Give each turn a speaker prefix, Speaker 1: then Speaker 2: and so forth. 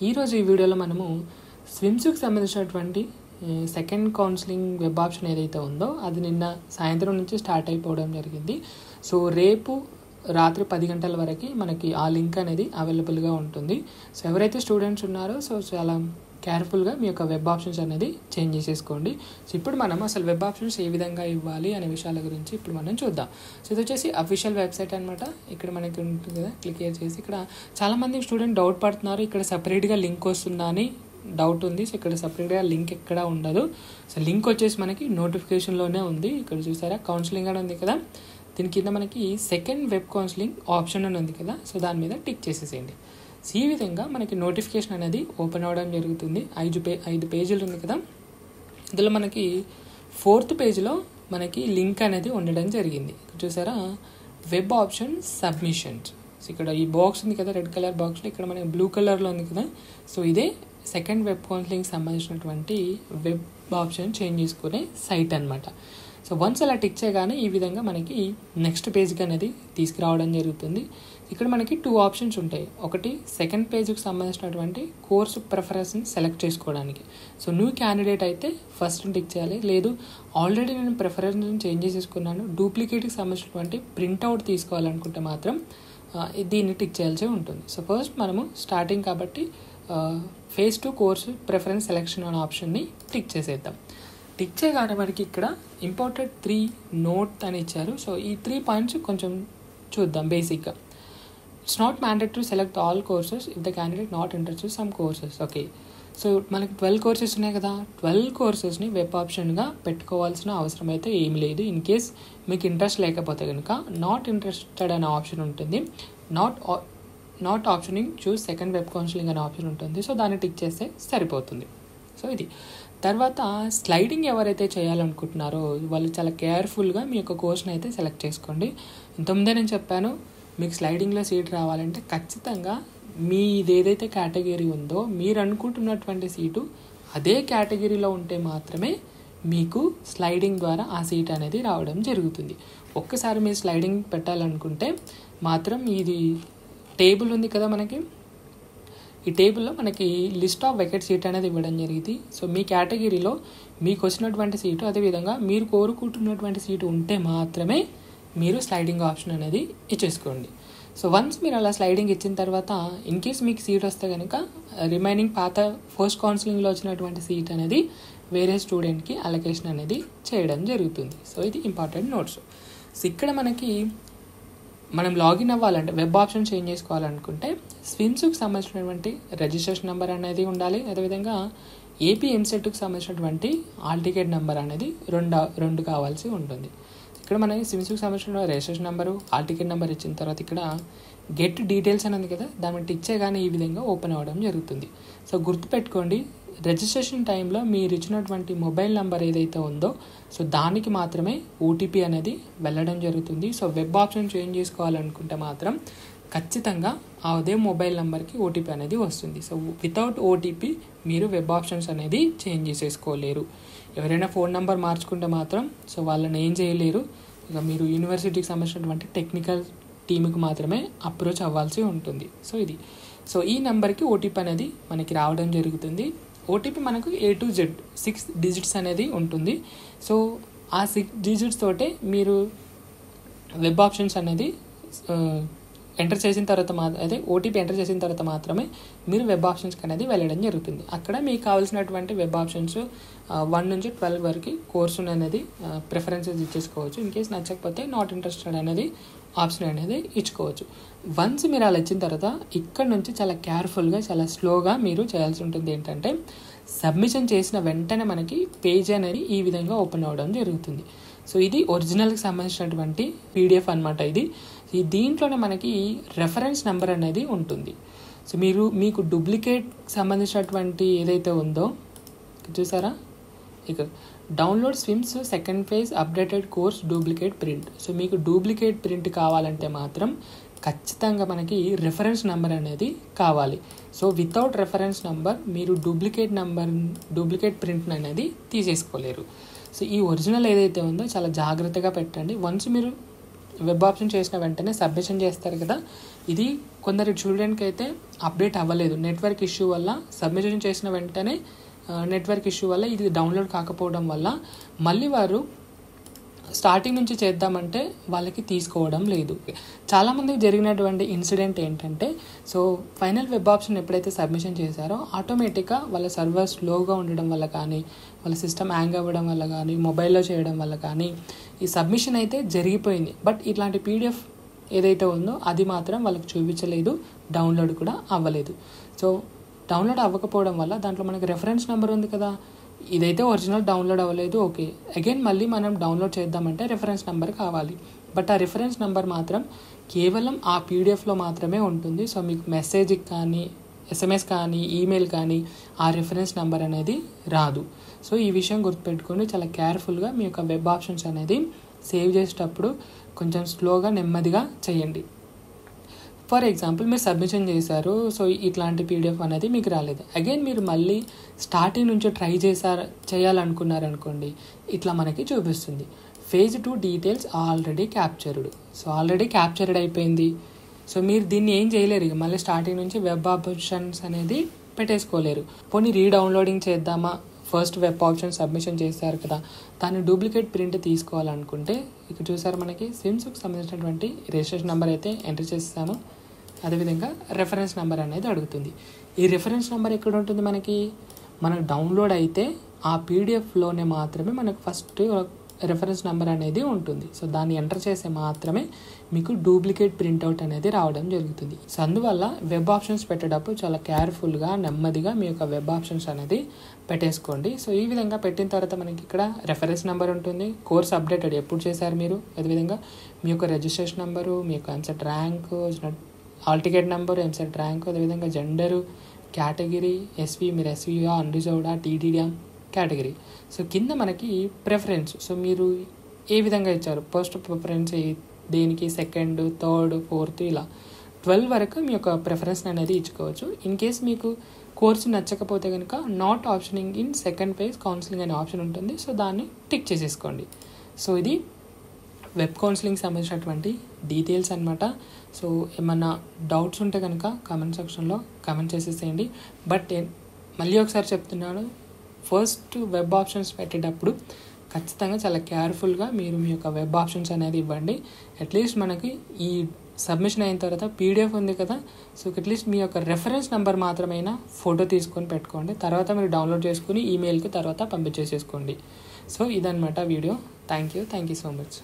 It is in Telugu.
Speaker 1: ఈరోజు ఈ వీడియోలో మనము స్విమ్స్కి సంబంధించినటువంటి సెకండ్ కౌన్సిలింగ్ వెబ్ ఆప్షన్ ఏదైతే ఉందో అది నిన్న సాయంత్రం నుంచి స్టార్ట్ అయిపోవడం జరిగింది. సో రేపు రాత్రి 10 గంటల వరకు మనకి ఆ లింక్ అనేది అవైలబుల్గా ఉంటుంది. సో ఎవరైతే స్టూడెంట్స్ ఉన్నారో చాలా కేర్ఫుల్గా మీ యొక్క వెబ్ ఆప్షన్స్ అనేది చేంజ్ చేసేసుకోండి. సో ఇప్పుడు మనం అసలు వెబ్ ఆప్షన్స్ ఏ విధంగా ఇవ్వాలి అనే విషయాల గురించి ఇప్పుడు మనం చూద్దాం. సో ఇది వచ్చేసి అఫీషియల్ వెబ్సైట్ అనమాట. ఇక్కడ మనకి ఉంటుంది కదా, క్లిక్ చేసి ఇక్కడ చాలామంది స్టూడెంట్ డౌట్ పడుతున్నారు, ఇక్కడ సపరేట్గా లింక్ వస్తుందా అని డౌట్ ఉంది. సో ఇక్కడ సపరేట్గా లింక్ ఎక్కడ ఉండదు. సో లింక్ వచ్చేసి మనకి నోటిఫికేషన్లోనే ఉంది. ఇక్కడ చూసారా కౌన్సిలింగ్ అని ఉంది కదా, దీని కింద మనకి సెకండ్ వెబ్ కౌన్సిలింగ్ ఆప్షన్ అని ఉంది కదా, సో దాని మీద టిక్ చేసేసేయండి. సో ఈ విధంగా మనకి నోటిఫికేషన్ అనేది ఓపెన్ అవ్వడం జరుగుతుంది. 5 పేజీలు ఉంది కదా, ఇందులో మనకి 4th పేజ్లో మనకి లింక్ అనేది ఉండడం జరిగింది. చూసారా, వెబ్ ఆప్షన్ సబ్మిషన్స్. సో ఇక్కడ ఈ బాక్స్ ఉంది కదా, రెడ్ కలర్ బాక్స్లో ఇక్కడ మనకి బ్లూ కలర్లో ఉంది కదా, సో ఇదే సెకండ్ వెబ్ కౌన్సిలింగ్ సంబంధించినటువంటి వెబ్ ఆప్షన్ చేంజ్ చేసుకునే సైట్ అనమాట. సో వన్స్ అలా టిక్ చేయగానే ఈ విధంగా మనకి నెక్స్ట్ పేజ్కి అనేది తీసుకురావడం జరుగుతుంది. ఇక్కడ మనకి 2 ఆప్షన్స్ ఉంటాయి. ఒకటి సెకండ్ పేజ్కి సంబంధించినటువంటి కోర్సు ప్రిఫరెన్స్ని సెలెక్ట్ చేసుకోవడానికి. సో న్యూ క్యాండిడేట్ అయితే ఫస్ట్ టిక్ చేయాలి, లేదు ఆల్రెడీ నేను ప్రిఫరెన్స్ చేంజ్ చేసేసుకున్నాను, డూప్లికేట్కి సంబంధించినటువంటి ప్రింట్అవుట్ తీసుకోవాలనుకుంటే మాత్రం దీన్ని టిక్ చేయాల్సి ఉంటుంది. సో ఫస్ట్ మనము స్టార్టింగ్ కాబట్టి ఫేజ్ 2 కోర్సు ప్రిఫరెన్స్ సెలెక్షన్ అనే ఆప్షన్ని టిక్ చేసేద్దాం. టిక్ చేయగానే మనకి ఇక్కడ ఇంపార్టెంట్ 3 నోట్ అని ఇచ్చారు. సో ఈ 3 పాయింట్స్ కొంచెం చూద్దాం బేసిక్గా. It's not mandatory to select all courses if the candidate not interested some courses. Okay, so మనకి 12 కోర్సెస్ ఉన్నాయి కదా, 12 కోర్సెస్ని వెబ్ ఆప్షన్గా పెట్టుకోవాల్సిన అవసరం అయితే ఏమి లేదు. ఇన్ కేస్ మీకు ఇంట్రెస్ట్ లేకపోతే కనుక నాట్ ఇంట్రెస్టెడ్ అనే ఆప్షన్ ఉంటుంది, not opting choose second web counselling అనే ఆప్షన్ ఉంటుంది. సో దాన్ని టిక్ చేస్తే సరిపోతుంది. సో ఇది తర్వాత స్లైడింగ్ ఎవరైతే చేయాలనుకుంటున్నారో వాళ్ళు చాలా కేర్ఫుల్గా మీ యొక్క కోర్స్ని అయితే సెలెక్ట్ చేసుకోండి. ఇంతకుముందే నేను చెప్పాను, మీకు స్లైడింగ్లో సీట్ రావాలంటే ఖచ్చితంగా మీది ఏదైతే కేటగిరీ ఉందో మీరు అనుకుంటున్నటువంటి సీటు అదే కేటగిరీలో ఉంటే మాత్రమే మీకు స్లైడింగ్ ద్వారా ఆ సీట్ అనేది రావడం జరుగుతుంది. ఒక్కసారి మీరు స్లైడింగ్ పెట్టాలనుకుంటే మాత్రం ఇది టేబుల్ ఉంది కదా మనకి, ఈ టేబుల్లో మనకి లిస్ట్ ఆఫ్ వెకెట్ సీట్ అనేది ఇవ్వడం జరిగింది. సో మీ కేటగిరీలో మీకు వచ్చినటువంటి సీటు, అదేవిధంగా మీరు కోరుకుంటున్నటువంటి సీటు ఉంటే మాత్రమే మీరు స్లైడింగ్ ఆప్షన్ అనేది ఇచ్చేసుకోండి. సో వన్స్ మీరు అలా స్లైడింగ్ ఇచ్చిన తర్వాత ఇన్ కేస్ మీకు సీట్ వస్తే కనుక రిమైనింగ్ పాత ఫస్ట్ కౌన్సిలింగ్లో వచ్చినటువంటి సీట్ అనేది వేరే స్టూడెంట్కి అలొకేషన్ అనేది చేయడం జరుగుతుంది. సో ఇది ఇంపార్టెంట్ నోట్స్. సో ఇక్కడ మనకి మనం లాగిన్ అవ్వాలంటే వెబ్ ఆప్షన్ చేంజ్ చేసుకోవాలనుకుంటే స్విమ్స్కి సంబంధించినటువంటి రిజిస్ట్రేషన్ నెంబర్ అనేది ఉండాలి. అదేవిధంగా ఏపీ ఎంసెట్కి సంబంధించినటువంటి ఆల్ టికెట్ నెంబర్ అనేది రెండు కావాల్సి ఉంటుంది. ఇక్కడ మనకి స్విమ్స్కి సంబంధించిన registration number, all ticket number ఇచ్చిన తర్వాత ఇక్కడ గెట్ డీటెయిల్స్ అని ఉంది కదా, దాన్ని టిక్ చేయగానే ఈ విధంగా ఓపెన్ అవ్వడం జరుగుతుంది. సో గుర్తుపెట్టుకోండి, రిజిస్ట్రేషన్ టైంలో మీరు ఇచ్చినటువంటి మొబైల్ నెంబర్ ఏదైతే ఉందో సో దానికి మాత్రమే ఓటీపీ అనేది వెళ్ళడం జరుగుతుంది. సో వెబ్ ఆప్షన్ చేంజ్ చేసుకోవాలనుకుంటే మాత్రం ఖచ్చితంగా అదే మొబైల్ నెంబర్కి ఓటీపీ అనేది వస్తుంది. సో వితౌట్ ఓటీపీ మీరు వెబ్ ఆప్షన్స్ అనేది చేంజ్ చేసేసుకోలేరు. ఎవరైనా ఫోన్ నెంబర్ మార్చుకుంటే మాత్రం సో వాళ్ళని ఏం చేయలేరు. ఇక మీరు యూనివర్సిటీకి సంబంధించినటువంటి టెక్నికల్ టీంకి మాత్రమే అప్రోచ్ అవ్వాల్సి ఉంటుంది. సో ఈ నెంబర్కి ఓటీపీ అనేది మనకి రావడం జరుగుతుంది. ఓటీపీ మనకు A to Z 6 డిజిట్స్ అనేది ఉంటుంది. సో ఆ 6 డిజిట్స్ తోటే మీరు వెబ్ ఆప్షన్స్ అనేది ఎంటర్ చేసిన తర్వాత అదే ఓటీపీ ఎంటర్ చేసిన తర్వాత మాత్రమే మీరు వెబ్ ఆప్షన్స్కి అనేది వెళ్ళడం జరుగుతుంది. అక్కడ మీకు కావాల్సినటువంటి వెబ్ ఆప్షన్స్ 1 నుంచి 12 వరకు కోర్సు అనేది ప్రిఫరెన్సెస్ ఇచ్చేసుకోవచ్చు. ఇన్ కేస్ నచ్చకపోతే నాట్ ఇంట్రెస్టెడ్ అనేది ఆప్షన్ అనేది ఇచ్చుకోవచ్చు. వన్స్ మీరు అలా ఇచ్చిన తర్వాత ఇక్కడ నుంచి చాలా కేర్ఫుల్గా చాలా స్లోగా మీరు చేయాల్సి ఉంటుంది. ఏంటంటే సబ్మిషన్ చేసిన వెంటనే మనకి పేజ్ అనేది ఈ విధంగా ఓపెన్ అవ్వడం జరుగుతుంది. సో ఇది ఒరిజినల్కి సంబంధించినటువంటి PDF అనమాట. ఈ దీంట్లోనే మనకి రెఫరెన్స్ నెంబర్ అనేది ఉంటుంది. సో మీకు డూప్లికేట్ సంబంధించినటువంటి ఏదైతే ఉందో చూసారా, ఇక download SVIMS second phase updated course duplicate print. So మీకు డూప్లికేట్ ప్రింట్ కావాలంటే మాత్రం ఖచ్చితంగా మనకి రెఫరెన్స్ నెంబర్ అనేది కావాలి. సో వితౌట్ రెఫరెన్స్ నెంబర్ మీరు డూప్లికేట్ ప్రింట్ అనేది తీసేసుకోలేరు. సో ఈ ఒరిజినల్ ఏదైతే ఉందో చాలా జాగ్రత్తగా పెట్టండి. వన్స్ మీరు వెబ్ ఆప్షన్ చేసిన వెంటనే సబ్మిషన్ చేస్తారు కదా, ఇది కొందరు స్టూడెంట్కి అయితే అప్డేట్ అవ్వలేదు. నెట్వర్క్ ఇష్యూ వల్ల సబ్మిషన్ చేసిన వెంటనే నెట్వర్క్ ఇష్యూ వల్ల ఇది డౌన్లోడ్ కాకపోవడం వల్ల మళ్ళీ వారు స్టార్టింగ్ నుంచి చేద్దామంటే వాళ్ళకి తీసుకోవడం లేదు. చాలామందికి జరిగినటువంటి ఇన్సిడెంట్ ఏంటంటే, సో ఫైనల్ వెబ్ ఆప్షన్ ఎప్పుడైతే సబ్మిషన్ చేశారో ఆటోమేటిక్గా వాళ్ళ సర్వర్ స్లోగా ఉండడం వల్ల కానీ, వాళ్ళ సిస్టమ్ హ్యాంగ్ అవ్వడం వల్ల కానీ, మొబైల్లో చేయడం వల్ల కానీ ఈ సబ్మిషన్ అయితే జరిగిపోయింది. బట్ ఇట్లాంటి పీడిఎఫ్ ఏదైతే ఉందో అది మాత్రం వాళ్ళకి చూపించలేదు, డౌన్లోడ్ కూడా అవ్వలేదు. సో డౌన్లోడ్ అవ్వకపోవడం వల్ల దాంట్లో మనకి రెఫరెన్స్ నెంబర్ ఉంది కదా, ఇదైతే ఒరిజినల్ డౌన్లోడ్ అవ్వలేదు. ఓకే, అగైన్ మళ్ళీ మనం డౌన్లోడ్ చేద్దామంటే రెఫరెన్స్ నెంబర్ కావాలి. బట్ ఆ రిఫరెన్స్ నెంబర్ మాత్రం కేవలం ఆ పీడిఎఫ్లో మాత్రమే ఉంటుంది. సో మీకు మెసేజ్కి కానీ, ఎస్ఎంఎస్ కానీ, ఈమెయిల్ కానీ ఆ రిఫరెన్స్ నెంబర్ అనేది రాదు. సో ఈ విషయం గుర్తుపెట్టుకొని చాలా కేర్ఫుల్గా మీ యొక్క వెబ్ ఆప్షన్స్ అనేది సేవ్ చేసేటప్పుడు కొంచెం స్లోగా నెమ్మదిగా చేయండి. ఫర్ ఎగ్జాంపుల్ మీరు సబ్మిషన్ చేశారు, సో ఇట్లాంటి పీడిఎఫ్ అనేది మీకు రాలేదు. అగైన్ మీరు మళ్ళీ స్టార్టింగ్ నుంచి ట్రై చేయాలనుకున్నారనుకోండి, ఇట్లా మనకి చూపిస్తుంది phase 2 details already captured. So already captured అయిపోయింది. సో మీరు దీన్ని ఏం చేయలేరు, ఇక మళ్ళీ స్టార్టింగ్ నుంచి వెబ్ ఆప్షన్స్ అనేది పెట్టేసుకోలేరు. పోనీ రీడౌన్లోడింగ్ చేద్దామా, ఫస్ట్ వెబ్ ఆప్షన్ సబ్మిషన్ చేశారు కదా, దాన్ని డూప్లికేట్ ప్రింట్ తీసుకోవాలనుకుంటే ఇక్కడ చూసారు మనకి స్విమ్స్కి సంబంధించినటువంటి రిజిస్ట్రేషన్ నెంబర్ అయితే ఎంటర్ చేస్తాము. అదేవిధంగా రెఫరెన్స్ నెంబర్ అనేది అడుగుతుంది. ఈ రెఫరెన్స్ నెంబర్ ఎక్కడ ఉంటుంది, మనకు డౌన్లోడ్ అయితే ఆ పీడిఎఫ్లోనే మాత్రమే మనకు ఫస్ట్ రెఫరెన్స్ నెంబర్ అనేది ఉంటుంది. సో దాన్ని ఎంటర్ చేస్తే మాత్రమే మీకు డూప్లికేట్ ప్రింట్అవుట్ అనేది రావడం జరుగుతుంది. సో అందువల్ల వెబ్ ఆప్షన్స్ పెట్టేటప్పుడు చాలా కేర్ఫుల్గా నెమ్మదిగా మీ యొక్క వెబ్ ఆప్షన్స్ అనేది పెట్టేసుకోండి. సో ఈ విధంగా పెట్టిన తర్వాత మనకి ఇక్కడ రెఫరెన్స్ నెంబర్ ఉంటుంది, కోర్స్ అప్డేటెడ్ ఎప్పుడు చేశారు మీరు, అదేవిధంగా మీ యొక్క రిజిస్ట్రేషన్ నెంబరు, మీ యొక్క EAMCET rank, hall ticket number, EAMCET rank, అదేవిధంగా జెండరు, కేటగిరీ, ఎస్వి మీరు ఎస్వియా, అన్రిజర్వ్డా, టీటీడీఎం కేటగిరీ. సో కింద మనకి ప్రిఫరెన్స్, సో మీరు ఏ విధంగా ఇచ్చారు, ఫస్ట్ ప్రిఫరెన్స్ దేనికి, సెకండ్, థర్డ్, ఫోర్త్, ఇలా 12 వరకు మీ యొక్క ప్రిఫరెన్స్ అనేది ఇచ్చుకోవచ్చు. ఇన్ కేస్ మీకు కోర్సు నచ్చకపోతే కనుక not opting in second phase counselling అనే ఆప్షన్ ఉంటుంది. సో దాన్ని టిక్ చేసేసుకోండి. సో ఇది వెబ్ కౌన్సిలింగ్ సంబంధించినటువంటి డీటెయిల్స్ అనమాట. సో ఏమన్నా డౌట్స్ ఉంటే కనుక కామెంట్ సెక్షన్లో కామెంట్ చేసేసేయండి. బట్ మళ్ళీ ఒకసారి చెప్తున్నాను, ఫస్ట్ వెబ్ ఆప్షన్స్ పెట్టేటప్పుడు ఖచ్చితంగా చాలా కేర్ఫుల్గా మీరు మీ యొక్క వెబ్ ఆప్షన్స్ అనేది ఇవ్వండి. అట్లీస్ట్ మనకి ఈ సబ్మిషన్ అయిన తర్వాత పీడిఎఫ్ ఉంది కదా, సో అట్లీస్ట్ మీ యొక్క రెఫరెన్స్ నెంబర్ మాత్రమైనా ఫోటో తీసుకొని పెట్టుకోండి. తర్వాత మీరు డౌన్లోడ్ చేసుకుని ఈమెయిల్కి తర్వాత పంపించేసేసుకోండి. సో ఇదన్నమాట video. Thank you so much.